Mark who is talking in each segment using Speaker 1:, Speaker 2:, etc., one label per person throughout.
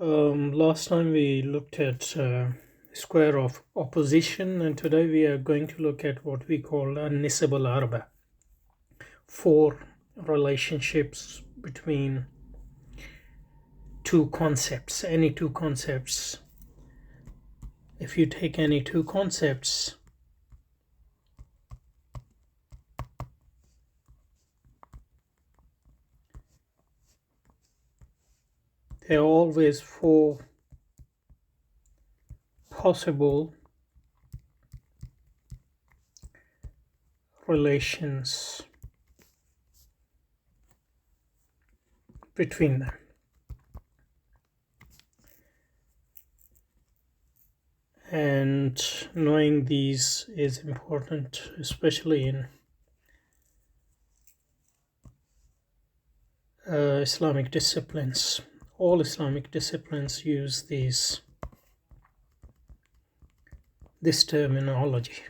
Speaker 1: Last time we looked at square of opposition, and today we are going to look at what we call النسب الأربع, 4 relationships between two concepts, any two concepts. If you take any two concepts, there are always 4 possible relations between them. And knowing these is important, especially in Islamic disciplines. All Islamic disciplines use this terminology.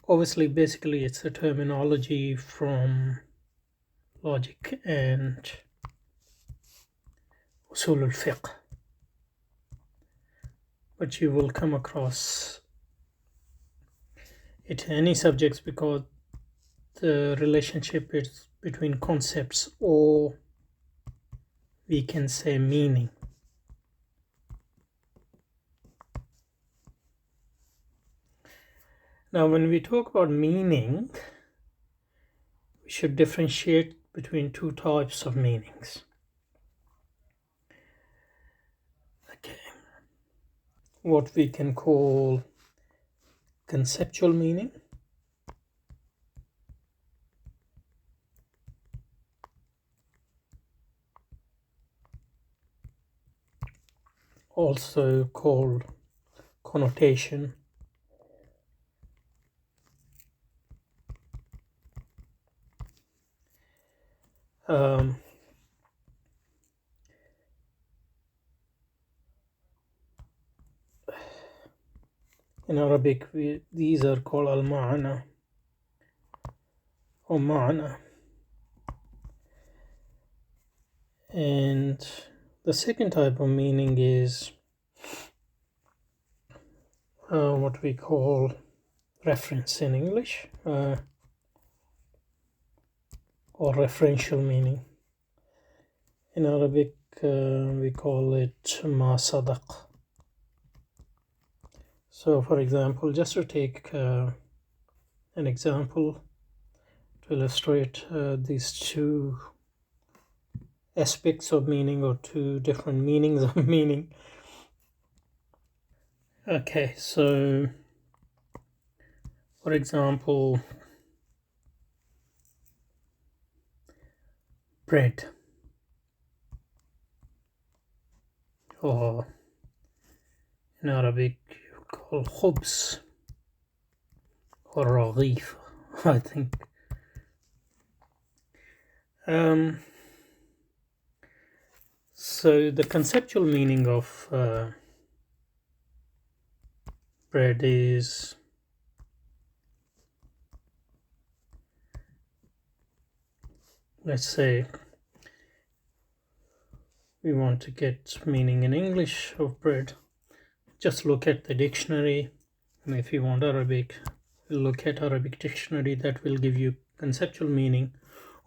Speaker 1: Obviously, basically, it's a terminology from logic and usul al-fiqh. But you will come across it in any subjects because the relationship is between concepts, or we can say meaning. Now, when we talk about meaning, we should differentiate between 2 types of meanings. Okay. What we can call conceptual meaning, also called connotation, in Arabic these are called al-ma'na or ma'na. And the second type of meaning is what we call reference in English, or referential meaning. In Arabic we call it ma sadaq. So for example, just to take an example to illustrate these 2 aspects of meaning, or 2 different meanings of meaning. Okay, so for example, bread, or in Arabic you call khubz or raghif, I think. So the conceptual meaning of bread is let's say we want to get meaning in English of bread, just look at the dictionary. And if you want Arabic, look at Arabic dictionary, that will give you conceptual meaning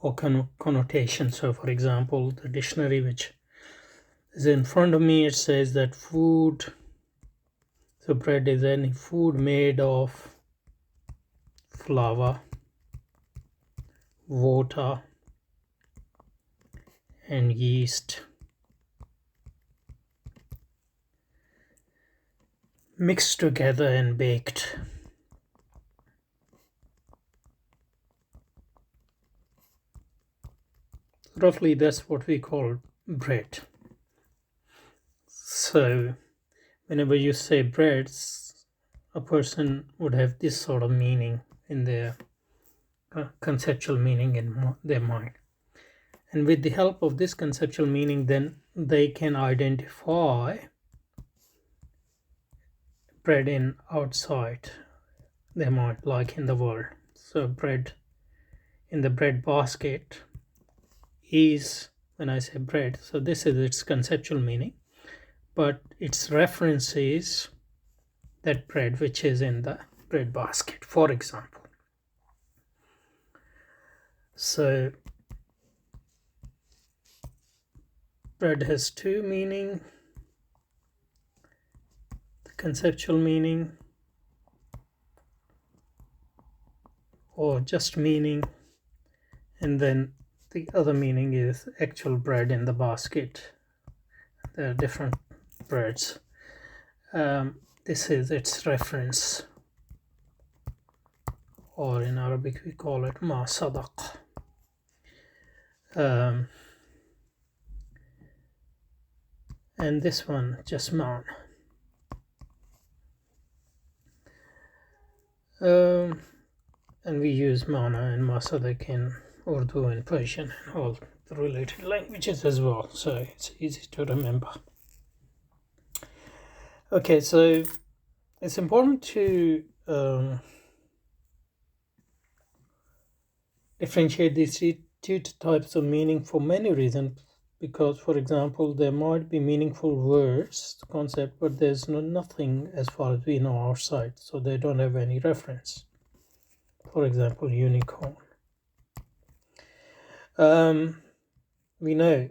Speaker 1: or connotation. So for example, the dictionary which is in front of me, it says that food, so bread is any food made of flour, water, and yeast, mixed together and baked. Roughly, that's what we call bread. So whenever you say bread, a person would have this sort of meaning in their conceptual meaning in their mind. And with the help of this conceptual meaning, then they can identify bread in outside their mind, like in the world. So bread in the bread basket is when I say bread. So this is its conceptual meaning, but its reference is that bread which is in the bread basket, for example. So bread has two meaning: the conceptual meaning, or just meaning, and then the other meaning is actual bread in the basket. There are different breads. This is its reference, or in Arabic we call it ma sadaq. And this one just ma'an. And we use mana and masadak in Urdu and Persian and all the related languages as well, so it's easy to remember. Okay, so it's important to differentiate these two types of meaning for many reasons, because, for example, there might be meaningful words, concept, but there's nothing as far as we know outside, so they don't have any reference. For example, unicorn. We know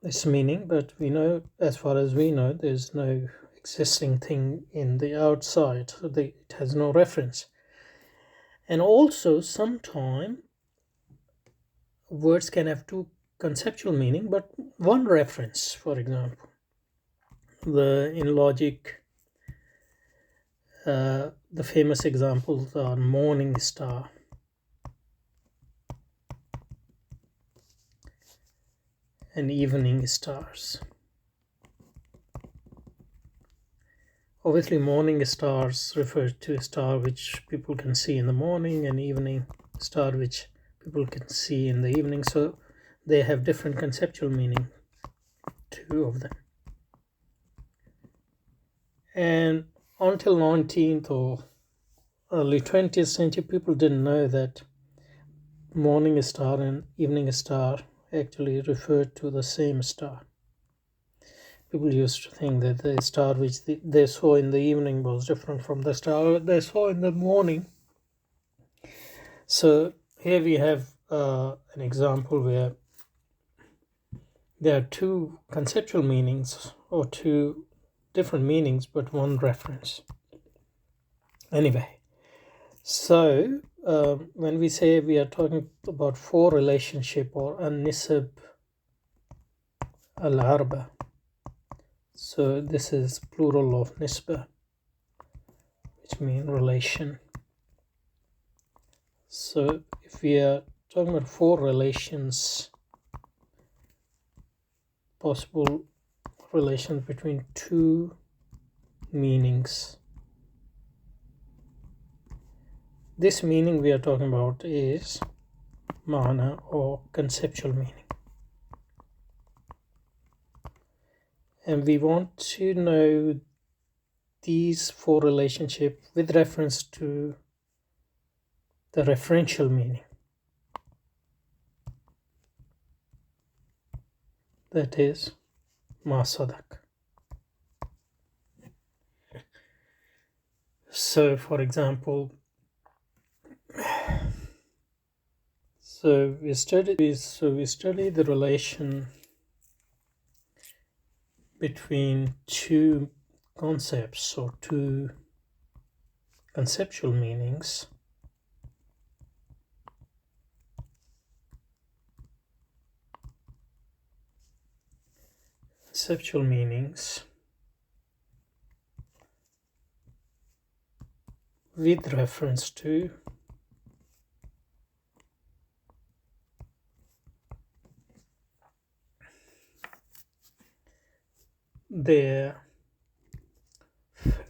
Speaker 1: its meaning, but we know, as far as we know, there's no existing thing in the outside, so it has no reference. And also, sometimes words can have two conceptual meaning, but one reference. For example, in logic, the famous examples are morning star and evening stars. Obviously, morning stars refer to a star which people can see in the morning, and evening star which people can see in the evening. So they have different conceptual meaning, two of them. And until 19th or early 20th century, people didn't know that morning star and evening star actually referred to the same star. People used to think that the star which they saw in the evening was different from the star they saw in the morning. So here we have an example where there are two conceptual meanings, or two different meanings, but one reference. Anyway, so when we say we are talking about four relationship, or النسب الأربع, so this is plural of nisba, which means relation. So if we are talking about four relations, possible relations between two meanings, this meaning we are talking about is mana, or conceptual meaning. And we want to know these four relationships with reference to the referential meaning, that is ma sadaq. So for example, we study the relation between two concepts, or two conceptual meanings. Conceptual meanings with reference to their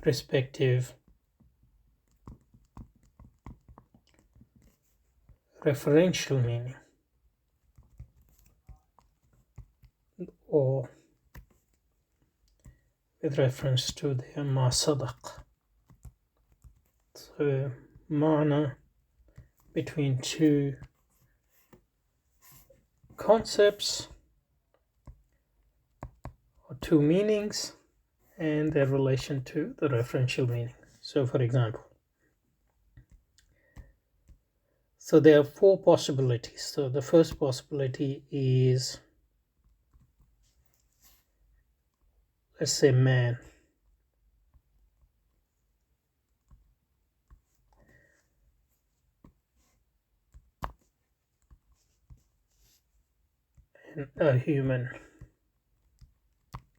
Speaker 1: respective referential meaning, or with reference to their ma sadaq. So mana between two concepts two meanings and their relation to the referential meaning. So for example, so there are four possibilities. So the first possibility is, let's say, man. And a human.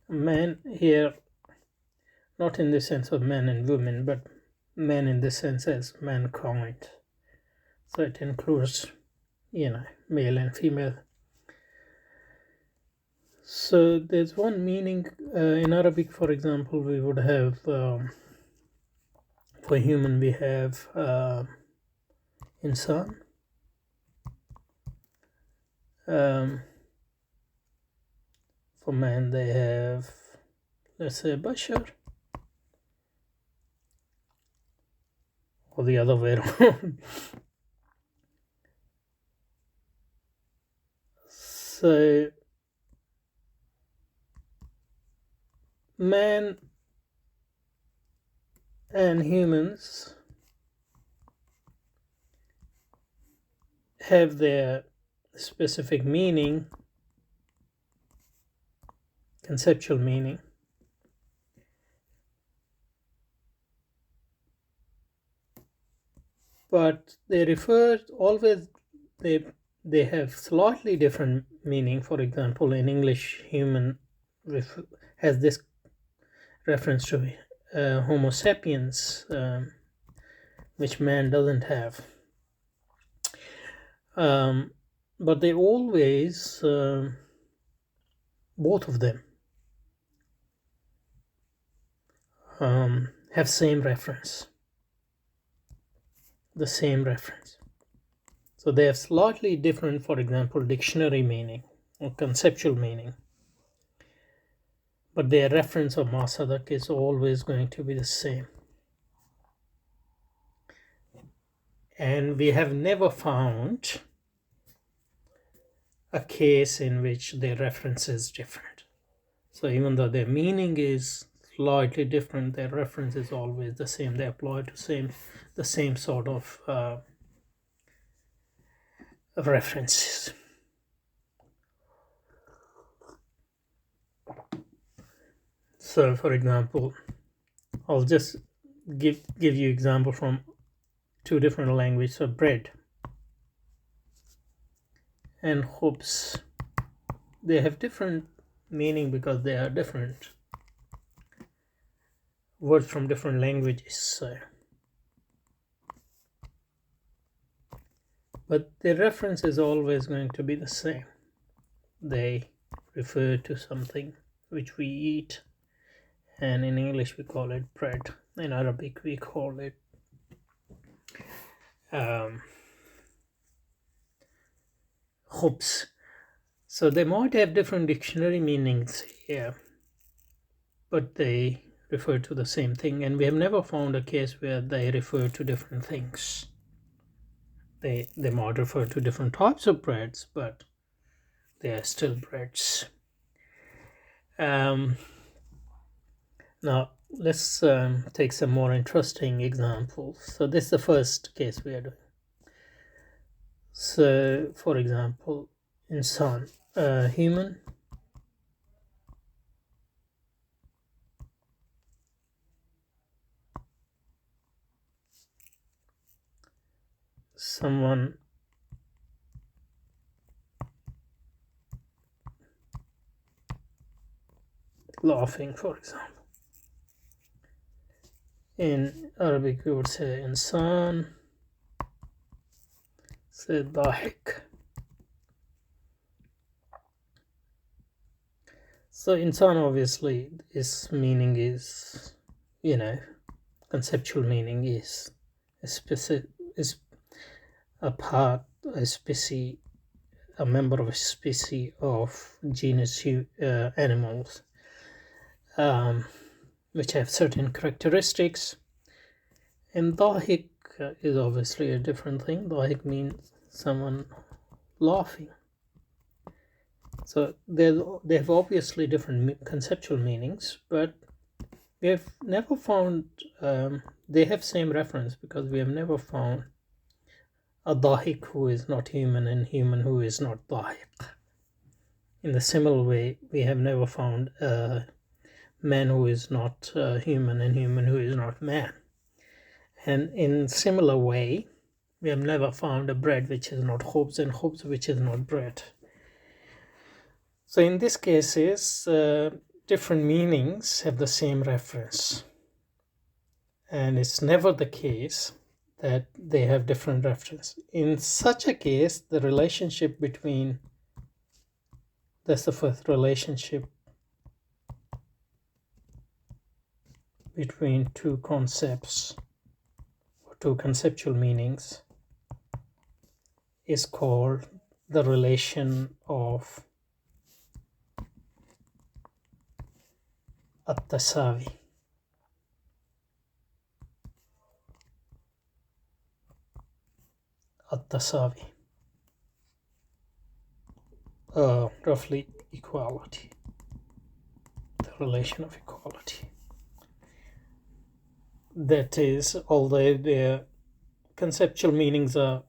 Speaker 1: Man here, not in the sense of men and women, but man in the sense as mankind. So it includes, male and female. So there's one meaning in Arabic, for example, we would have, for human, we have insan. For man, they have, let's say, bashar, or the other way around. So man and humans have their specific meaning, conceptual meaning, but they refer always, they have slightly different meaning. For example, in English, human has this reference to Homo sapiens, which man doesn't have. But they always, both of them, have same reference, the same reference. So they have slightly different, for example, dictionary meaning or conceptual meaning, but their reference of masadak is always going to be the same. And we have never found a case in which their reference is different. So even though their meaning is slightly different, their reference is always the same. They apply to the same sort of references. So for example, I'll just give you example from two different languages. So bread and khubz, they have different meaning because they are different words from different languages. So, but the reference is always going to be the same. They refer to something which we eat, and in English we call it bread. In Arabic we call it khubz. So they might have different dictionary meanings here, but they refer to the same thing, and we have never found a case where they refer to different things. They might refer to different types of breads, but they are still breads. Now let's take some more interesting examples. So this is the first case we are doing. So for example, insan, human, someone laughing, for example. In Arabic we would say insan, say dahik. So insan, obviously, its meaning is, conceptual meaning is a specific, is a part, a species, a member of a species of genus animals, which have certain characteristics. And dahik is obviously a different thing. Dahik means someone laughing. So they have obviously different conceptual meanings, but we have never found they have same reference, because we have never found a dahik who is not human and human who is not dahik. In the similar way, we have never found a man who is not human and human who is not man. And in similar way, we have never found a bread which is not khubz and khubz which is not bread. So in these cases, different meanings have the same reference. And it's never the case that they have different reference. In such a case, the relationship between, that's the first relationship between two concepts or two conceptual meanings is called the relation of at-tasawi. At-tasawi, roughly equality, the relation of equality. That is, although their conceptual meanings are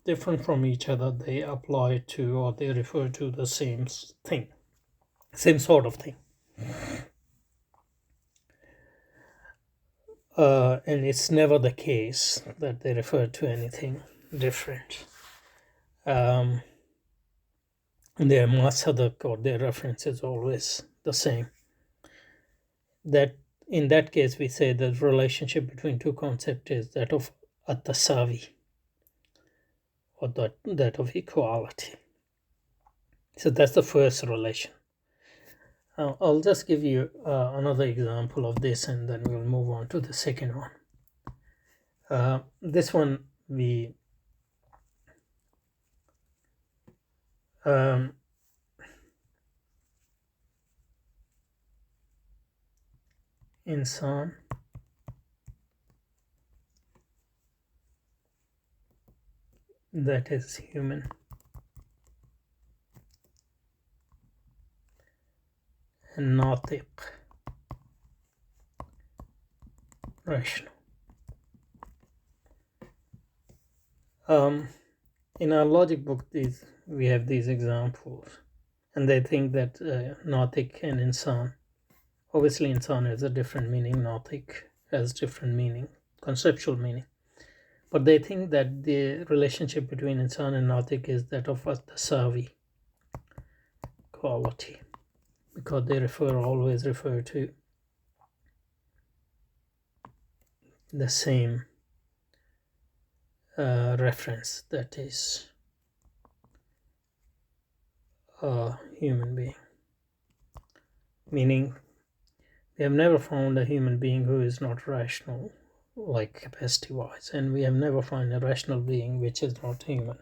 Speaker 1: different from each other, they apply to, or they refer to, the same thing, same sort of thing. And it's never the case that they refer to anything different. Their masadak, or their reference, is always the same. That in that case, we say the relationship between two concepts is that of at-tasawi, or that of equality. So that's the first relation. I'll just give you another example of this, and then we'll move on to the second one. This one we insan that is human, and natiq rational. In our logic book, we have these examples, and they think that natiq and insan, obviously insan has a different meaning, natiq has different meaning, conceptual meaning, but they think that the relationship between insan and natiq is that of at-tasawi, quality, because they always refer to the same reference, that is a human being. Meaning, we have never found a human being who is not rational, like capacity wise, and we have never found a rational being which is not human.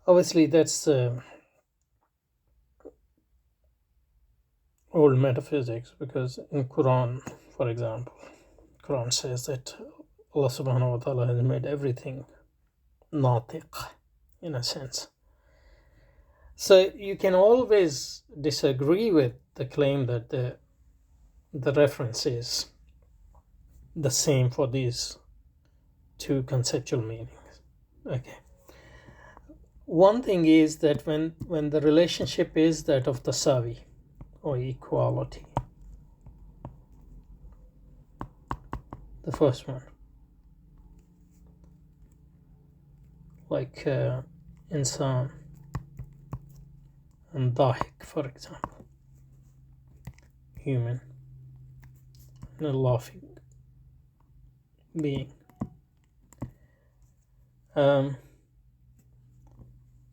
Speaker 1: Obviously, that's old metaphysics, because in Quran, for example, Quran says that Allah subhanahu wa ta'ala has made everything natiq, in a sense. So you can always disagree with the claim that the reference is the same for these two conceptual meanings. Okay. One thing is that when the relationship is that of tasawi, or equality, the first one, like insan and dahik, for example, human and a laughing being.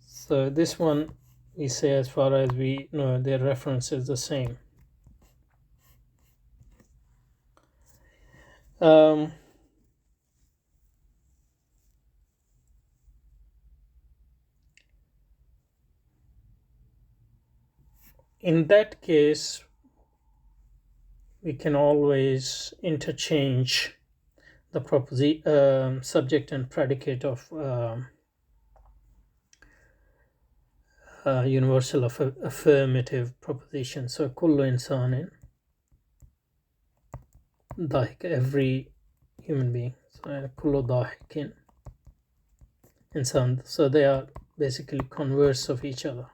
Speaker 1: So this one, we say, as far as we know, their reference is the same. In that case, we can always interchange the subject and predicate of universal affirmative proposition. So kullu insanin, dahik, every human being. So kullu dahikin insan. So they are basically converse of each other.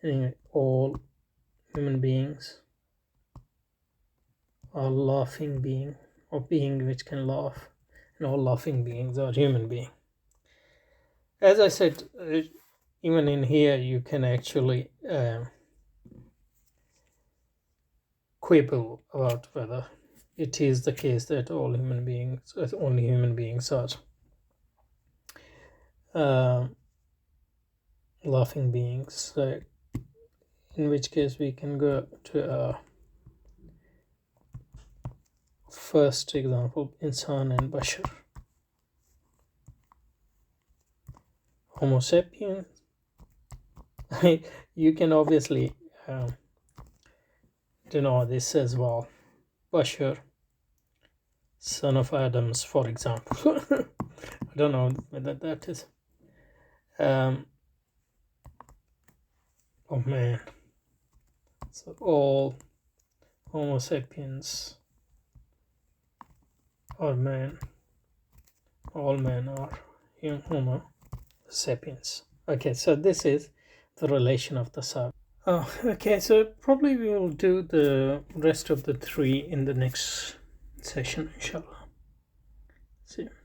Speaker 1: Anyway, all human beings are laughing being, or being which can laugh, and all laughing beings are human being. As I said, even in here you can actually quibble about whether it is the case that only human beings are laughing beings. So in which case we can go to first example, insan and bashar. Homo sapiens, you can obviously denote this as well. Bashar, son of Adams, for example. I don't know whether that is oh man. So all Homo sapiens are men. All men are Homo sapiens. Okay, so this is the relation of the sub. Oh, okay, so probably we will do the rest of the three in the next session, inshallah. See you.